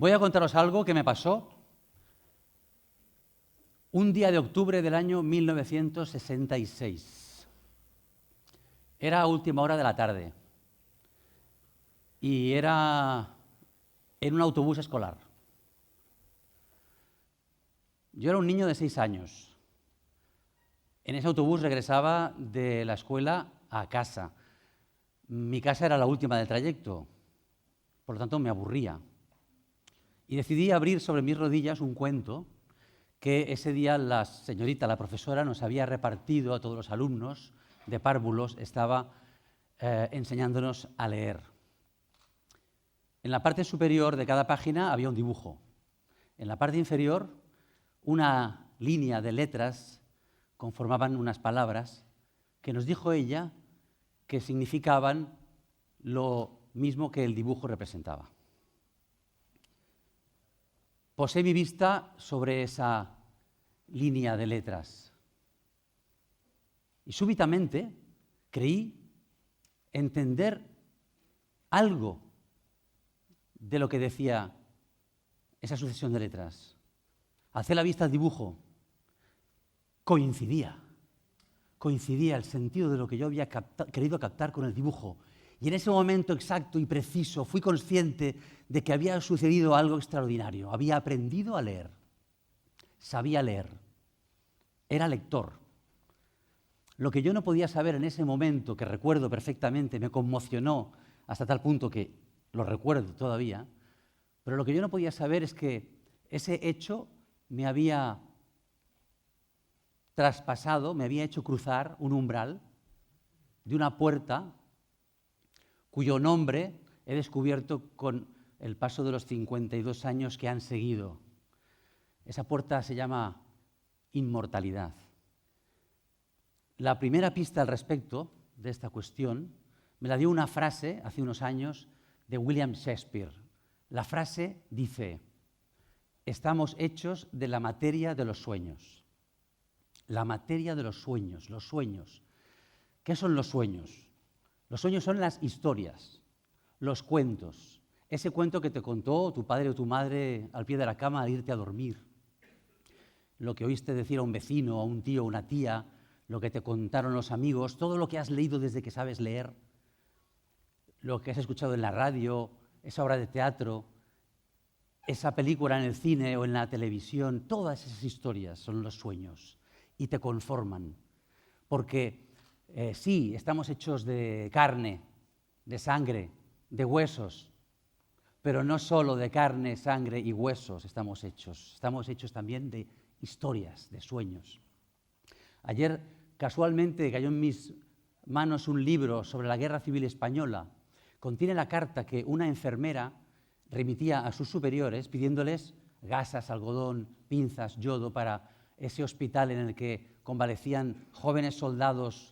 Voy a contaros algo que me pasó un día de octubre del año 1966. Era a última hora de la tarde y era en un autobús escolar. Yo era un niño de 6 años. En ese autobús regresaba de la escuela a casa. Mi casa era la última del trayecto, por lo tanto me aburría. Y decidí abrir sobre mis rodillas un cuento que ese día la señorita, la profesora, nos había repartido a todos los alumnos de párvulos, estaba enseñándonos a leer. En la parte superior de cada página había un dibujo. En la parte inferior, una línea de letras conformaban unas palabras que nos dijo ella que significaban lo mismo que el dibujo representaba. Posé mi vista sobre esa línea de letras y súbitamente creí entender algo de lo que decía esa sucesión de letras. Alcé la vista al dibujo. Coincidía el sentido de lo que yo había querido captar con el dibujo. Y en ese momento exacto y preciso fui consciente de que había sucedido algo extraordinario. Había aprendido a leer. Sabía leer. Era lector. Lo que yo no podía saber en ese momento, que recuerdo perfectamente, me conmocionó hasta tal punto que lo recuerdo todavía, pero lo que yo no podía saber es que ese hecho me había traspasado, me había hecho cruzar un umbral de una puerta cuyo nombre he descubierto con el paso de los 52 años que han seguido. Esa puerta se llama inmortalidad. La primera pista al respecto de esta cuestión me la dio una frase hace unos años de William Shakespeare. La frase dice: estamos hechos de la materia de los sueños. La materia de los sueños, los sueños. ¿Qué son los sueños? Los sueños son las historias, los cuentos. Ese cuento que te contó tu padre o tu madre al pie de la cama al irte a dormir. Lo que oíste decir a un vecino, a un tío, a una tía, lo que te contaron los amigos, todo lo que has leído desde que sabes leer, lo que has escuchado en la radio, esa obra de teatro, esa película en el cine o en la televisión, todas esas historias son los sueños y te conforman. Porque sí, estamos hechos de carne, de sangre, de huesos, pero no solo de carne, sangre y huesos estamos hechos también de historias, de sueños. Ayer casualmente cayó en mis manos un libro sobre la Guerra Civil Española. Contiene la carta que una enfermera remitía a sus superiores pidiéndoles gasas, algodón, pinzas, yodo para ese hospital en el que convalecían jóvenes soldados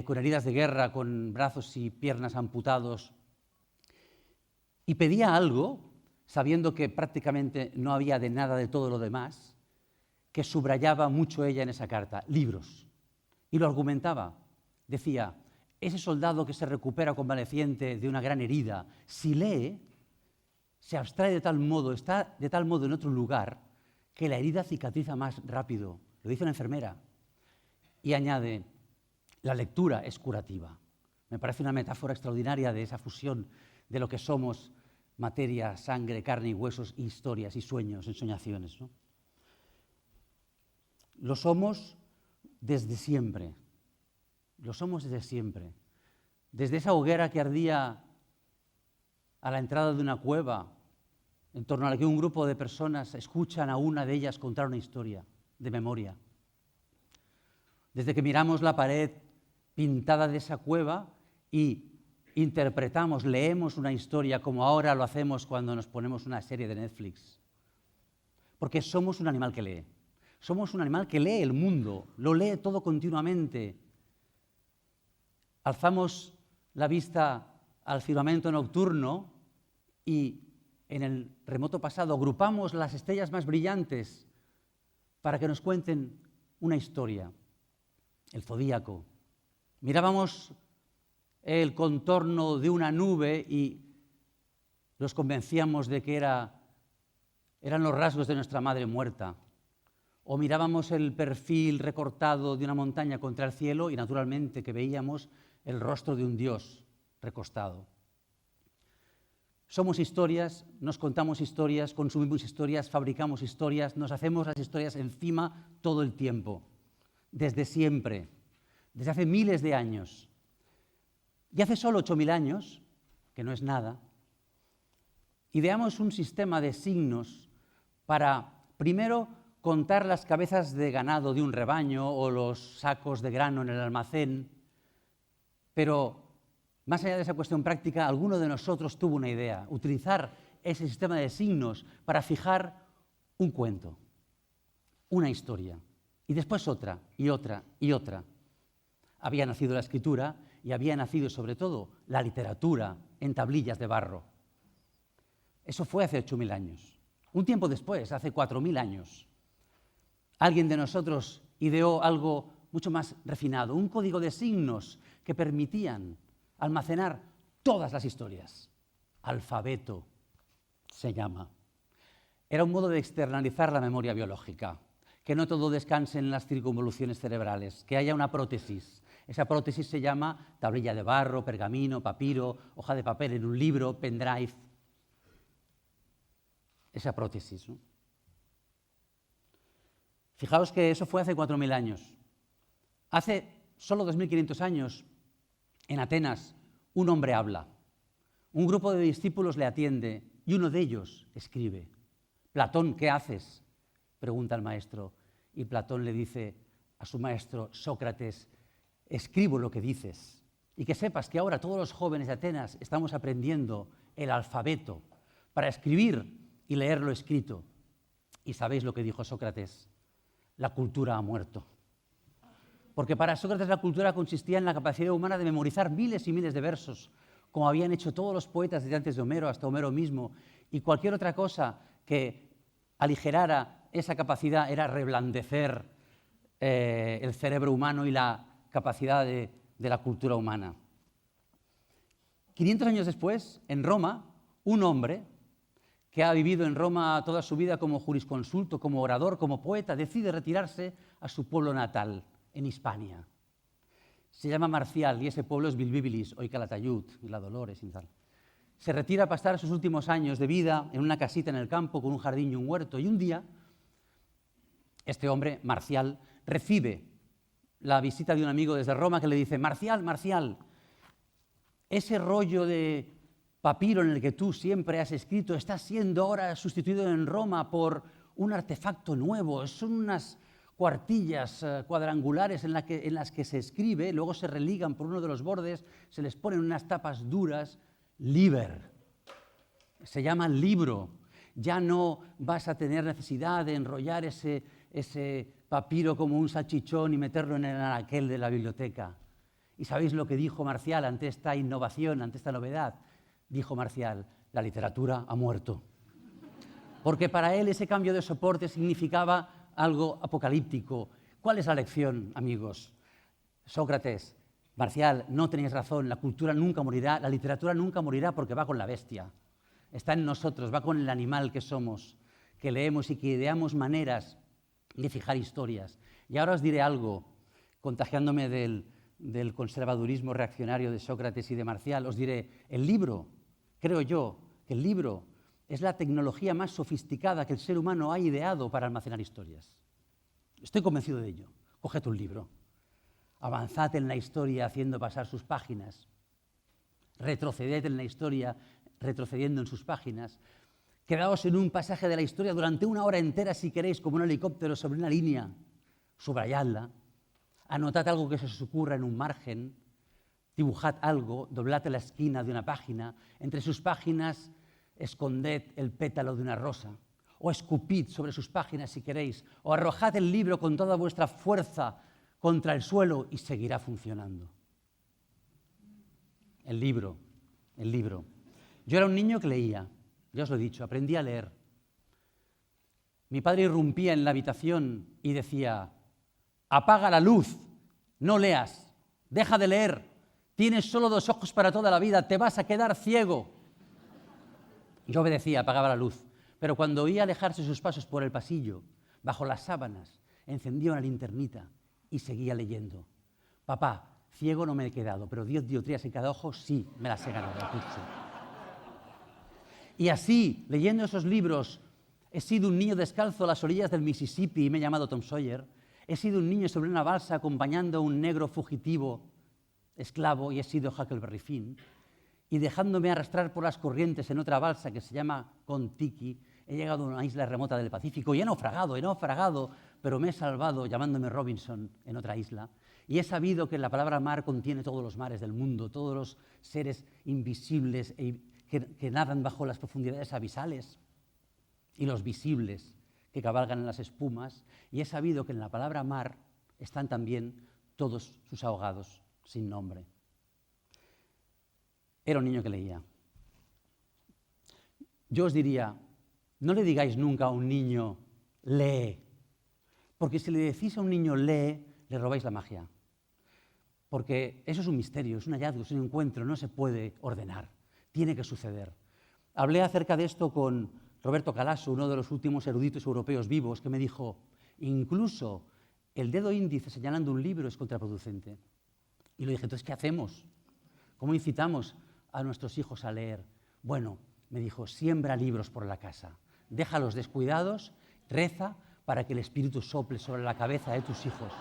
con heridas de guerra, con brazos y piernas amputados. Y pedía algo, sabiendo que prácticamente no había de nada de todo lo demás, que subrayaba mucho ella en esa carta: libros. Y lo argumentaba. Decía: ese soldado que se recupera convaleciente de una gran herida, si lee, se abstrae de tal modo, está de tal modo en otro lugar, que la herida cicatriza más rápido. Lo dice una enfermera. Y añade: la lectura es curativa. Me parece una metáfora extraordinaria de esa fusión de lo que somos: materia, sangre, carne y huesos, historias y sueños, ensoñaciones, ¿no? Lo somos desde siempre. Lo somos desde siempre. Desde esa hoguera que ardía a la entrada de una cueva, en torno a la que un grupo de personas escuchan a una de ellas contar una historia de memoria. Desde que miramos la pared pintada de esa cueva y interpretamos, leemos una historia como ahora lo hacemos cuando nos ponemos una serie de Netflix. Porque somos un animal que lee. Somos un animal que lee el mundo, lo lee todo continuamente. Alzamos la vista al firmamento nocturno y en el remoto pasado agrupamos las estrellas más brillantes para que nos cuenten una historia. El zodíaco. Mirábamos el contorno de una nube y nos convencíamos de que era eran los rasgos de nuestra madre muerta. O mirábamos el perfil recortado de una montaña contra el cielo y naturalmente que veíamos el rostro de un dios recostado. Somos historias, nos contamos historias, consumimos historias, fabricamos historias, nos hacemos las historias encima todo el tiempo, desde siempre, desde hace miles de años. Y hace solo 8.000 años, que no es nada, ideamos un sistema de signos para, primero, contar las cabezas de ganado de un rebaño o los sacos de grano en el almacén, pero más allá de esa cuestión práctica, alguno de nosotros tuvo una idea, utilizar ese sistema de signos para fijar un cuento, una historia, y después otra, y otra, y otra. Había nacido la escritura y había nacido, sobre todo, la literatura en tablillas de barro. Eso fue hace 8.000 años. Un tiempo después, hace 4.000 años, alguien de nosotros ideó algo mucho más refinado, un código de signos que permitían almacenar todas las historias. Alfabeto se llama. Era un modo de externalizar la memoria biológica, que no todo descanse en las circunvoluciones cerebrales, que haya una prótesis. Esa prótesis se llama tablilla de barro, pergamino, papiro, hoja de papel en un libro, pendrive. Esa prótesis, ¿no? Fijaos que eso fue hace 4.000 años. Hace solo 2.500 años, en Atenas, un hombre habla. Un grupo de discípulos le atiende y uno de ellos escribe. Platón, ¿qué haces?, pregunta el maestro. Y Platón le dice a su maestro, Sócrates, escribo lo que dices. Y que sepas que ahora todos los jóvenes de Atenas estamos aprendiendo el alfabeto para escribir y leer lo escrito. ¿Y sabéis lo que dijo Sócrates? La cultura ha muerto. Porque para Sócrates la cultura consistía en la capacidad humana de memorizar miles y miles de versos, como habían hecho todos los poetas desde antes de Homero hasta Homero mismo, y cualquier otra cosa que aligerara esa capacidad era reblandecer el cerebro humano y la capacidad de la cultura humana. 500 años después, en Roma, un hombre que ha vivido en Roma toda su vida como jurisconsulto, como orador, como poeta, decide retirarse a su pueblo natal, en Hispania. Se llama Marcial y ese pueblo es Bilbíbilis, hoy Calatayud, y la Dolores y tal. Se retira a pasar sus últimos años de vida en una casita en el campo con un jardín y un huerto. Y un día, este hombre, Marcial, recibe la visita de un amigo desde Roma que le dice, Marcial, Marcial, ese rollo de papiro en el que tú siempre has escrito está siendo ahora sustituido en Roma por un artefacto nuevo. Son unas cuartillas cuadrangulares en las que se escribe, luego se religan por uno de los bordes, se les ponen unas tapas duras, liber. Se llama libro. Ya no vas a tener necesidad de enrollar ese papiro como un salchichón y meterlo en el anaquel de la biblioteca. ¿Y sabéis lo que dijo Marcial ante esta innovación, ante esta novedad? Dijo Marcial, la literatura ha muerto. Porque para él ese cambio de soporte significaba algo apocalíptico. ¿Cuál es la lección, amigos? Sócrates, Marcial, no tenéis razón, la cultura nunca morirá, la literatura nunca morirá porque va con la bestia. Está en nosotros, va con el animal que somos, que leemos y que ideamos maneras de fijar historias. Y ahora os diré algo, contagiándome del conservadurismo reaccionario de Sócrates y de Marcial, os diré, el libro, creo yo, que el libro es la tecnología más sofisticada que el ser humano ha ideado para almacenar historias. Estoy convencido de ello. Coged un libro, avanzad en la historia haciendo pasar sus páginas, retroceded en la historia retrocediendo en sus páginas, quedaos en un pasaje de la historia durante 1 hora entera si queréis, como un helicóptero sobre una línea, subrayadla, anotad algo que se os ocurra en un margen, dibujad algo, doblad la esquina de una página, entre sus páginas esconded el pétalo de una rosa, o escupid sobre sus páginas si queréis, o arrojad el libro con toda vuestra fuerza contra el suelo y seguirá funcionando. El libro. Yo era un niño que leía, ya os lo he dicho, aprendí a leer. Mi padre irrumpía en la habitación y decía, apaga la luz, no leas, deja de leer, tienes solo 2 ojos para toda la vida, te vas a quedar ciego. Yo obedecía, apagaba la luz, Pero cuando oía alejarse sus pasos por el pasillo, bajo las sábanas, encendía una linternita y seguía leyendo. Papá, ciego no me he quedado, pero 10 dioptrías en cada ojo sí me las he ganado. Y así, leyendo esos libros, he sido un niño descalzo a las orillas del Mississippi y me he llamado Tom Sawyer. He sido un niño sobre una balsa acompañando a un negro fugitivo esclavo y he sido Huckleberry Finn. Y dejándome arrastrar por las corrientes en otra balsa que se llama Kon-Tiki, he llegado a una isla remota del Pacífico y he naufragado, pero me he salvado llamándome Robinson en otra isla. Y he sabido que la palabra mar contiene todos los mares del mundo, todos los seres invisibles que nadan bajo las profundidades abisales y los visibles que cabalgan en las espumas. Y he sabido que en la palabra mar están también todos sus ahogados sin nombre. Era un niño que leía. Yo os diría, no le digáis nunca a un niño, lee, porque si le decís a un niño, lee, le robáis la magia. Porque eso es un misterio, es un hallazgo, es un encuentro, no se puede ordenar, tiene que suceder. Hablé acerca de esto con Roberto Calasso, uno de los últimos eruditos europeos vivos, que me dijo, incluso el dedo índice señalando un libro es contraproducente. Y le dije, entonces, ¿qué hacemos? ¿Cómo incitamos a nuestros hijos a leer? Bueno, me dijo, siembra libros por la casa, déjalos descuidados, reza para que el Espíritu sople sobre la cabeza de tus hijos.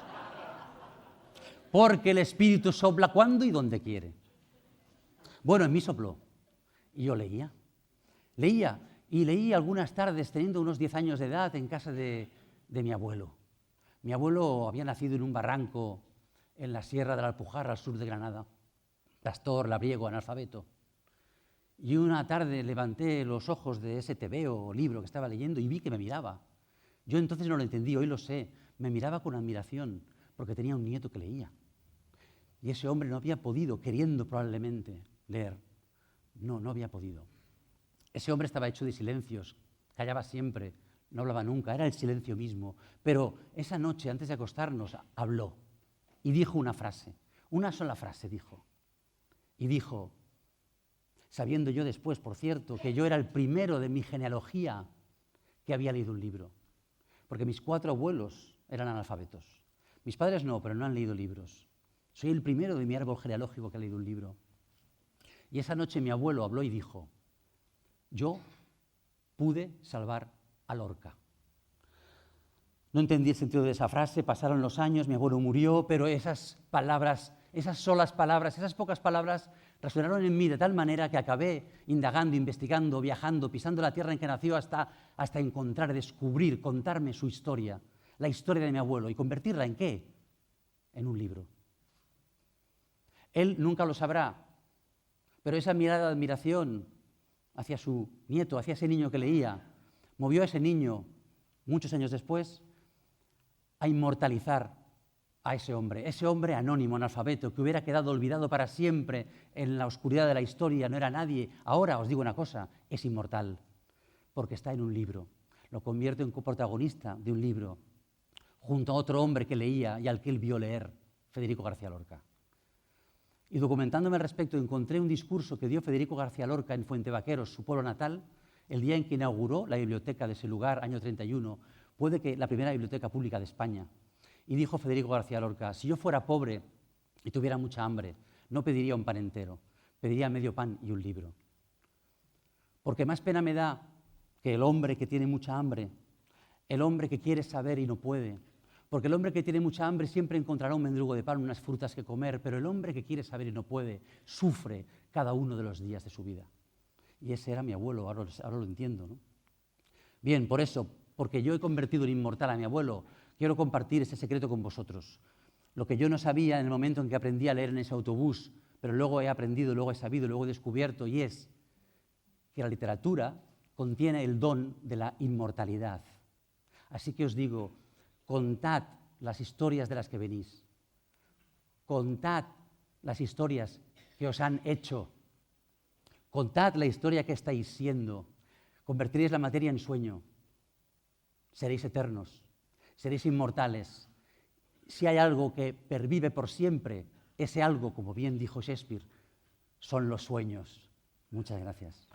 Porque el Espíritu sopla cuando y donde quiere. Bueno, en mí sopló. Y yo leía. Y leí algunas tardes, teniendo unos 10 años de edad, en casa de mi abuelo. Mi abuelo había nacido en un barranco en la Sierra de la Alpujarra, al sur de Granada. Pastor, labriego, analfabeto. Y una tarde levanté los ojos de ese tebeo o libro que estaba leyendo y vi que me miraba. Yo entonces no lo entendí, hoy lo sé. Me miraba con admiración, porque tenía un nieto que leía. Y ese hombre no había podido, queriendo probablemente, leer. No había podido. Ese hombre estaba hecho de silencios, callaba siempre, no hablaba nunca, era el silencio mismo. Pero esa noche, antes de acostarnos, habló y dijo una frase, una sola frase dijo. Y dijo, sabiendo yo después, por cierto, que yo era el primero de mi genealogía que había leído un libro. Porque mis 4 abuelos eran analfabetos. Mis padres no, pero no han leído libros. Soy el primero de mi árbol genealógico que ha leído un libro. Y esa noche mi abuelo habló y dijo, yo pude salvar a Lorca. No entendí el sentido de esa frase, pasaron los años, mi abuelo murió, pero esas palabras, esas solas palabras, esas pocas palabras resonaron en mí de tal manera que acabé indagando, investigando, viajando, pisando la tierra en que nació hasta encontrar, descubrir, contarme su historia, la historia de mi abuelo, y convertirla ¿en qué? En un libro. Él nunca lo sabrá, pero esa mirada de admiración hacia su nieto, hacia ese niño que leía, movió a ese niño, muchos años después, a inmortalizar a ese hombre anónimo, analfabeto, que hubiera quedado olvidado para siempre en la oscuridad de la historia, no era nadie. Ahora os digo una cosa, es inmortal, porque está en un libro. Lo convierte en coprotagonista de un libro, junto a otro hombre que leía y al que él vio leer, Federico García Lorca. Y documentándome al respecto, encontré un discurso que dio Federico García Lorca en Fuentevaqueros, su pueblo natal, el día en que inauguró la biblioteca de ese lugar, año 31, puede que la primera biblioteca pública de España. Y dijo Federico García Lorca, si yo fuera pobre y tuviera mucha hambre, no pediría un pan entero, pediría medio pan y un libro. Porque más pena me da que el hombre que tiene mucha hambre, el hombre que quiere saber y no puede, porque el hombre que tiene mucha hambre siempre encontrará un mendrugo de pan, unas frutas que comer, pero el hombre que quiere saber y no puede, sufre cada uno de los días de su vida. Y ese era mi abuelo, ahora lo entiendo, ¿no? Bien, por eso, porque yo he convertido en inmortal a mi abuelo, quiero compartir ese secreto con vosotros. Lo que yo no sabía en el momento en que aprendí a leer en ese autobús, pero luego he aprendido, luego he sabido, luego he descubierto, y es que la literatura contiene el don de la inmortalidad. Así que os digo, contad las historias de las que venís. Contad las historias que os han hecho. Contad la historia que estáis siendo. Convertiréis la materia en sueño. Seréis eternos. Seréis inmortales. Si hay algo que pervive por siempre, ese algo, como bien dijo Shakespeare, son los sueños. Muchas gracias.